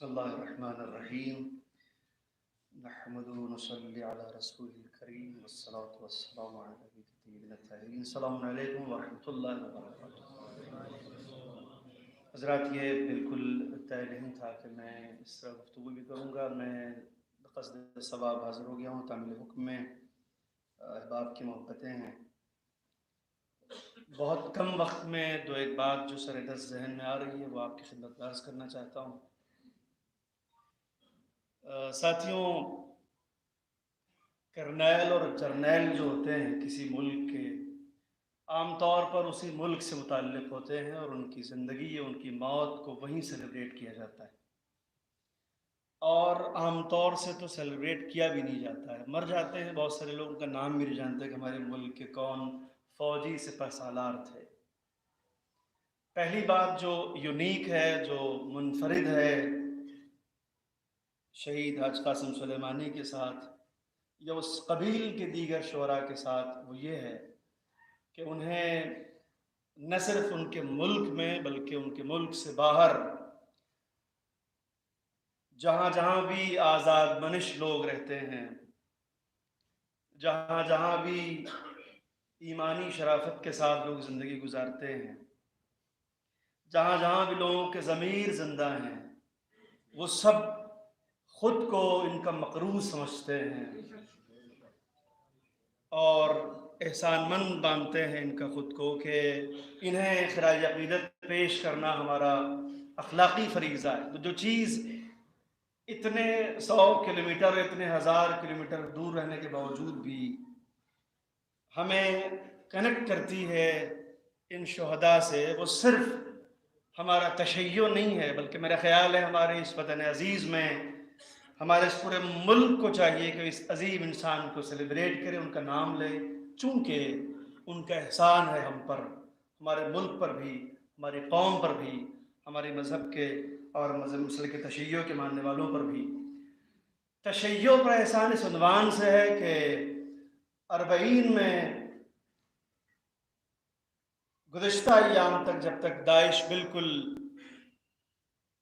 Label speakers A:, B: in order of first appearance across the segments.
A: بسم اللہ الرحمن الرحیم نحمد و نصلی علی رسول الکریم والصلاة والسلام علی نبی الطیبین الطاہرین. السلام علیکم ورحمۃ اللہ وبرکاتہ. حضرات، یہ بالکل طے نہیں تھا کہ میں اس طرح گفتگو بھی کروں گا. میں بقصد ثواب حاضر ہو گیا ہوں. تعمیل حکم میں احباب کی محبتیں ہیں. بہت کم وقت میں دو ایک بات جو سر دست ذہن میں آ رہی ہے وہ آپ کی خدمت میں عرض کرنا چاہتا ہوں. ساتھیوں، کرنیل اور جرنیل جو ہوتے ہیں کسی ملک کے، عام طور پر اسی ملک سے متعلق ہوتے ہیں اور ان کی زندگی یا ان کی موت کو وہیں سیلیبریٹ کیا جاتا ہے، اور عام طور سے تو سیلیبریٹ کیا بھی نہیں جاتا ہے. مر جاتے ہیں بہت سارے لوگ، ان کا نام بھی نہیں جانتے کہ ہمارے ملک کے کون فوجی سپہ سالار تھے. پہلی بات جو یونیک ہے، جو منفرد ہے شہید حاج قاسم سلیمانی کے ساتھ یا اس قبیل کے دیگر شعراء کے ساتھ، وہ یہ ہے کہ انہیں نہ صرف ان کے ملک میں بلکہ ان کے ملک سے باہر جہاں جہاں بھی آزاد منش لوگ رہتے ہیں، جہاں جہاں بھی ایمانی شرافت کے ساتھ لوگ زندگی گزارتے ہیں، جہاں جہاں بھی لوگوں کے ضمیر زندہ ہیں، وہ سب خود کو ان کا مقروض سمجھتے ہیں اور احسان مند مانتے ہیں ان کا خود کو کہ انہیں خراج عقیدت پیش کرنا ہمارا اخلاقی فریضہ ہے. تو جو چیز اتنے 100 کلومیٹر، اتنے 1000 کلومیٹر دور رہنے کے باوجود بھی ہمیں کنیکٹ کرتی ہے ان شہداء سے، وہ صرف ہمارا تشیع نہیں ہے، بلکہ میرا خیال ہے ہمارے اس وطن عزیز میں ہمارے اس پورے ملک کو چاہیے کہ اس عظیم انسان کو سیلیبریٹ کرے، ان کا نام لے، چونکہ ان کا احسان ہے ہم پر، ہمارے ملک پر بھی، ہماری قوم پر بھی، ہمارے مذہب کے اور مذہب مسلک کے تشیع کے ماننے والوں پر بھی. تشیع پر احسان اس عنوان سے ہے کہ 40 میں گزشتہ ایام تک، جب تک داعش بالکل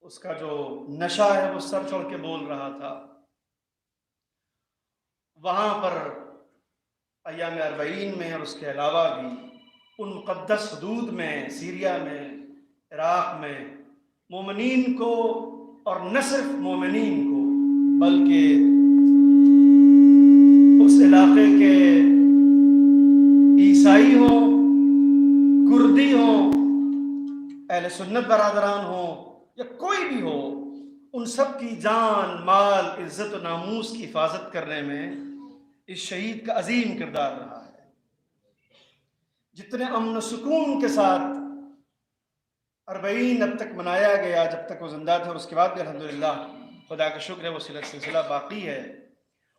A: اس کا جو نشہ ہے وہ سر چڑھ کے بول رہا تھا، وہاں پر ایام 40 میں اور اس کے علاوہ بھی ان مقدس حدود میں، سیریا میں، عراق میں، مومنین کو، اور نہ صرف مومنین کو بلکہ اس علاقے کے عیسائی ہوں، کردی ہوں، اہل سنت برادران ہوں یا کوئی بھی ہو، ان سب کی جان، مال، عزت و ناموس کی حفاظت کرنے میں اس شہید کا عظیم کردار رہا ہے. جتنے امن و سکون کے ساتھ 40 اب تک منایا گیا جب تک وہ زندہ تھے، اور اس کے بعد بھی الحمدللہ خدا کا شکر ہے وہ سلسلہ باقی ہے،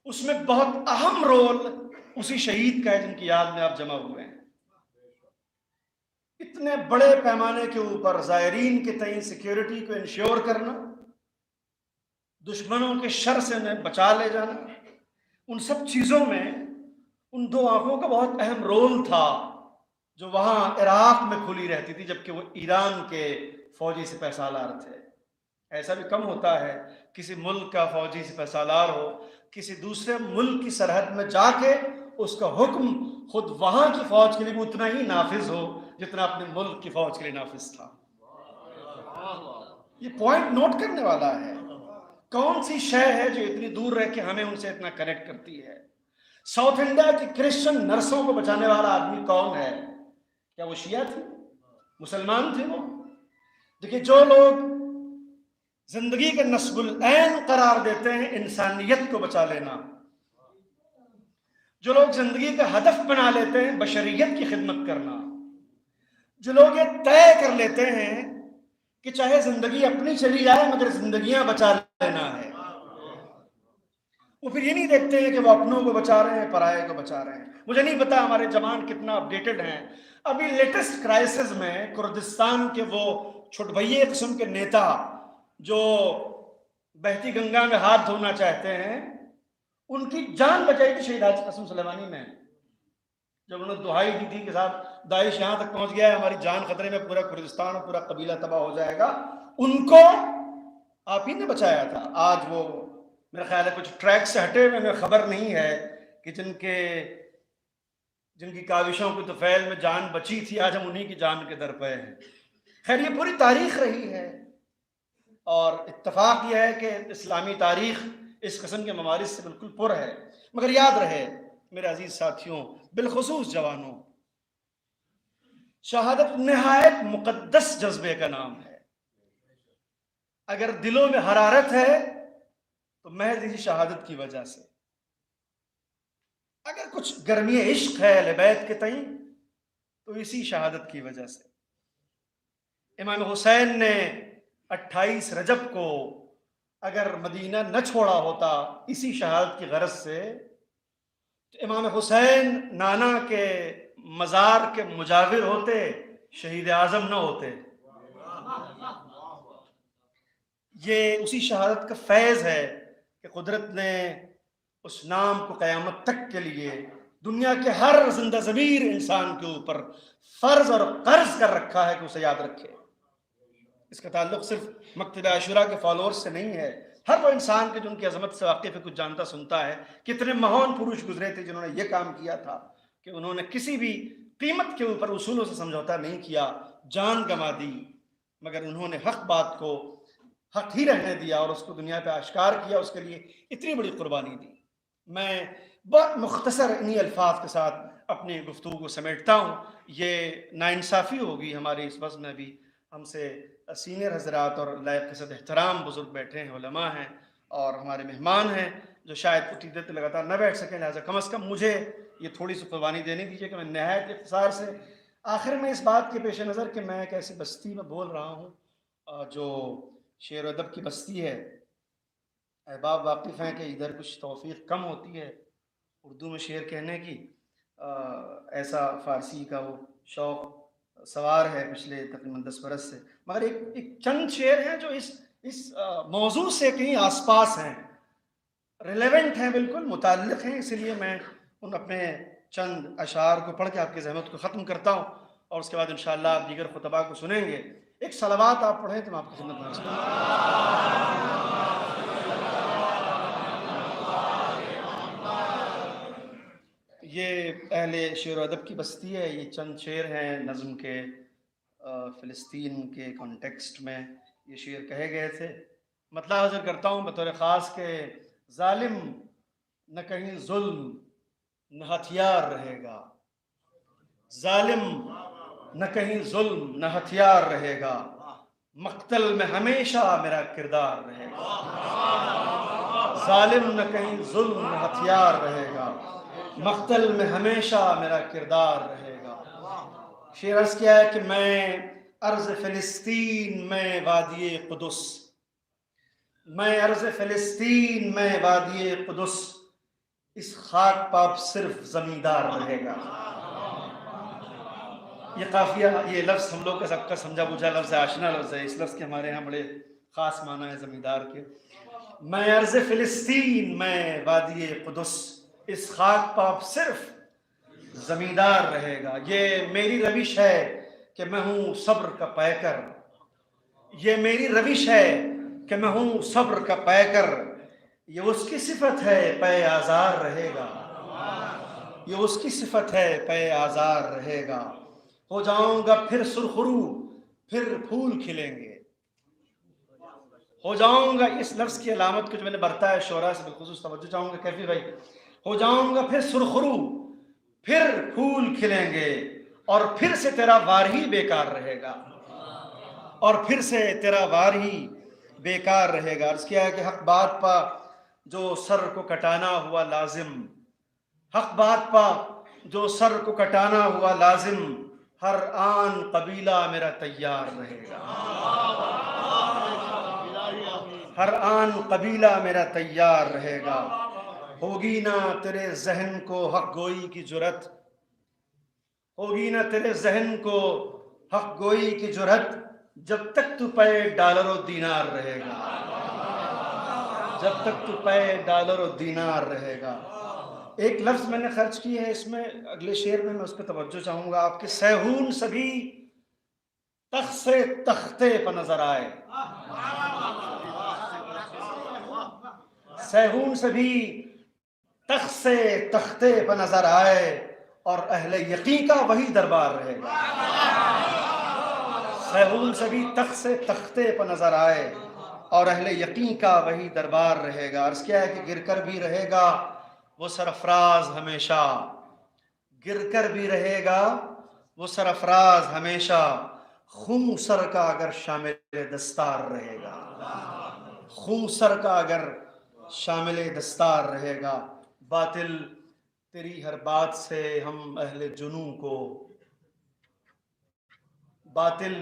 A: اس میں بہت اہم رول اسی شہید کا ہے جن کی یاد میں آپ جمع ہوئے ہیں. اتنے بڑے پیمانے کے اوپر زائرین کے تئیں سیکیورٹی کو انشور کرنا، دشمنوں کے شر سے انہیں بچا لے جانا، ان سب چیزوں میں ان 2 آنکھوں کا بہت اہم رول تھا جو وہاں عراق میں کھلی رہتی تھی، جبکہ وہ ایران کے فوجی سپہ سالار تھے. ایسا بھی کم ہوتا ہے کسی ملک کا فوجی سپہ سالار ہو کسی دوسرے ملک کی سرحد میں جا کے اس کا حکم خود وہاں کی فوج کے لیے بھی اتنا ہی نافذ ہو جتنا اپنے ملک کی فوج کے لیے نافذ تھا. یہ پوائنٹ نوٹ کرنے والا ہے. کون سی شے ہے جو اتنی دور رہ کے ہمیں ان سے اتنا کنیکٹ کرتی ہے؟ ساؤتھ انڈیا کی کرسچن نرسوں کو بچانے والا آدمی کون ہے؟ کیا وہ شیعہ تھے؟ مسلمان تھے وہ؟ دیکھیے، جو لوگ زندگی کے نصب العین قرار دیتے ہیں انسانیت کو بچا لینا، جو لوگ زندگی کا ہدف بنا لیتے ہیں بشریت کی خدمت کرنا، جو لوگ یہ طے کر لیتے ہیں کہ چاہے زندگی اپنی چلی جائے مگر زندگیاں بچا لینا ہے، وہ پھر یہ نہیں دیکھتے ہیں کہ وہ اپنوں کو بچا رہے ہیں، پرائے کو بچا رہے ہیں. مجھے نہیں پتا ہمارے جوان کتنا اپڈیٹڈ ہیں. ابھی لیٹسٹ کرائسس میں کردستان کے وہ چھٹبھئیے قسم کے نیتا جو بہتی گنگا میں ہاتھ دھونا چاہتے ہیں، ان کی جان بچائی تھی شہید حاج قاسم سلیمانی نے. جب انہوں نے دہائی دی تھی کہ صاحب داعش یہاں تک پہنچ گیا ہے، ہماری جان خطرے میں، پورا کردستان اور پورا قبیلہ تباہ ہو جائے گا، ان کو آپ ہی نے بچایا تھا. آج وہ میرا خیال ہے کچھ ٹریک سے ہٹے ہوئے ہمیں خبر نہیں ہے کہ جن کی کاوشوں کی طفیل میں جان بچی تھی، آج ہم انہی کی جان کے در پہ ہیں. خیر یہ پوری تاریخ رہی ہے، اور اتفاق یہ ہے کہ اسلامی تاریخ اس قسم کے ممالک سے بالکل پر ہے. مگر یاد رہے میرے عزیز ساتھیوں، بالخصوص جوانوں، شہادت نہایت مقدس جذبے کا نام ہے. اگر دلوں میں حرارت ہے تو محض اسی شہادت کی وجہ سے. اگر کچھ گرمی عشق ہے اہل بیت کے تئیں تو اسی شہادت کی وجہ سے. امام حسین نے 28 رجب کو اگر مدینہ نہ چھوڑا ہوتا اسی شہادت کی غرض سے تو امام حسین نانا کے مزار کے مجاور ہوتے، شہید اعظم نہ ہوتے. یہ اسی شہادت کا فیض ہے کہ قدرت نے اس نام کو قیامت تک کے لیے دنیا کے ہر زندہ ضمیر انسان کے اوپر فرض اور قرض کر رکھا ہے کہ اسے یاد رکھے. اس کا تعلق صرف مکتب عاشورہ کے فالوورز سے نہیں ہے، ہر وہ انسان کے جو ان کی عظمت سے واقف ہے، کچھ جانتا سنتا ہے. کتنے مہان پروش گزرے تھے جنہوں نے یہ کام کیا تھا کہ انہوں نے کسی بھی قیمت کے اوپر اصولوں سے سمجھوتا نہیں کیا، جان گنوا دی، مگر انہوں نے حق بات کو حق ہی رہنے دیا اور اس کو دنیا پہ آشکار کیا. اس کے لیے اتنی بڑی قربانی دی. میں بہت مختصر انہی الفاظ کے ساتھ اپنی گفتگو کو سمیٹتا ہوں. یہ ناانصافی ہوگی ہمارے اس وقت میں بھی، ہم سے سینئر حضرات اور لائق قصد احترام بزرگ بیٹھے ہیں، علماء ہیں اور ہمارے مہمان ہیں جو شاید عقیدت لگاتار نہ بیٹھ سکیں، لہٰذا کم از کم مجھے یہ تھوڑی سی قربانی دینی دیجیے کہ میں نہایت اختصار سے آخر میں اس بات کے پیش نظر کہ میں ایک ایسی بستی میں بول رہا ہوں جو شعر و ادب کی بستی ہے. احباب واقف ہیں کہ ادھر کچھ توفیق کم ہوتی ہے اردو میں شعر کہنے کی، ایسا فارسی کا وہ شوق سوار ہے پچھلے تقریباً 10 برس سے. مگر ایک چند شعر ہیں جو اس موضوع سے کہیں آس پاس ہیں، ریلیونٹ ہیں، بالکل متعلق ہیں. اس لیے میں ان اپنے چند اشعار کو پڑھ کے آپ کی زحمت کو ختم کرتا ہوں، اور اس کے بعد انشاءاللہ آپ دیگر خطباء کو سنیں گے. ایک صلوات آپ پڑھیں تو میں آپ کی خدمت میں عرض کروں. یہ اہل شعر و ادب کی بستی ہے. یہ چند شعر ہیں نظم کے، فلسطین کے کانٹیکسٹ میں یہ شعر کہے گئے تھے. مطلع حاضر کرتا ہوں بطور خاص کہ ظالم نہ کہیں ظلم نہ ہتھیار رہے گا، ظالم نہ کہیں ظلم نہ ہتھیار رہے گا، مقتل میں ہمیشہ میرا کردار رہے گا. ظالم نہ کہیں ظلم نہ ہتھیار رہے گا، مقتل میں ہمیشہ میرا کردار رہے گا. شعر عرض کیا ہے کہ میں ارض فلسطین میں وادی قدس، میں ارض فلسطین میں وادی قدس، اس خاک پاپ صرف زمیندار رہے گا. یہ قافیہ، یہ لفظ ہم لوگ کا سب کا سمجھا بوجھا لفظ ہے، آشنا لفظ ہے. اس لفظ کے ہمارے ہاں بڑے خاص معنی ہے زمیندار کے. میں ارض فلسطین میں وادی قدس، اس خاک پاپ صرف زمیندار رہے گا. یہ میری روش ہے کہ میں ہوں صبر کا پیکر، یہ میری روش ہے کہ میں ہوں صبر کا پیکر. یہ اس کی صفت ہے پے آزار رہے گا، یہ اس کی صفت ہے پے آزار رہے گا. ہو جاؤں گا پھر سرخرو، پھر پھول کھلیں گے. ہو جاؤں گا، اس لفظ کی علامت کو جو میں نے برتا ہے شعراء سے بالخصوص توجہ چاہوں گا کیفی بھائی. ہو جاؤں گا پھر سرخرو، پھر پھول کھلیں گے، اور پھر سے تیرا وار ہی بیکار رہے گا، اور پھر سے تیرا وار ہی بیکار رہے گا. عرض کیا ہے کہ حق بات پا جو سر کو کٹانا ہوا لازم، حق بات پا جو سر کو کٹانا ہوا لازم، ہر آن قبیلہ میرا تیار رہے گا، ہر آن قبیلہ میرا تیار رہے گا. ہوگی نہ تیرے ذہن کو حق گوئی کی جرت، ہوگی نہ تیرے ذہن کو حق گوئی کی جرت، جب تک تو پے ڈالر و دینار رہے گا، جب تک تو پے ڈالر و دینار رہے گا. ایک لفظ میں نے خرچ کی ہے اس میں، اگلے شعر میں اس پہ توجہ چاہوں گا. آپ کے سیہون سبھی تخت سے تختے پر نظر آئے، سیہون سے بھی تخت سے تختے پہ نظر آئے اور اہل یقین کا وہی دربار رہے گا. سیہون سے بھی تخت سے تختے پہ نظر آئے اور اہل یقین کا وہی دربار رہے گا. عرض کیا ہے کہ گر کر بھی رہے گا وہ سرفراز ہمیشہ، گر کر بھی رہے گا وہ سرفراز ہمیشہ، خون سر کا اگر شامل دستار رہے گا، خون سر کا اگر شامل دستار رہے گا. باطل تیری ہر بات سے ہم اہل جنوں کو، باطل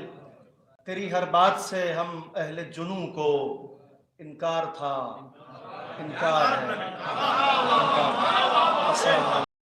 A: تیری ہر بات سے ہم اہل جنوں کو انکار تھا، انکار ہے، انکار. السلام علیکم.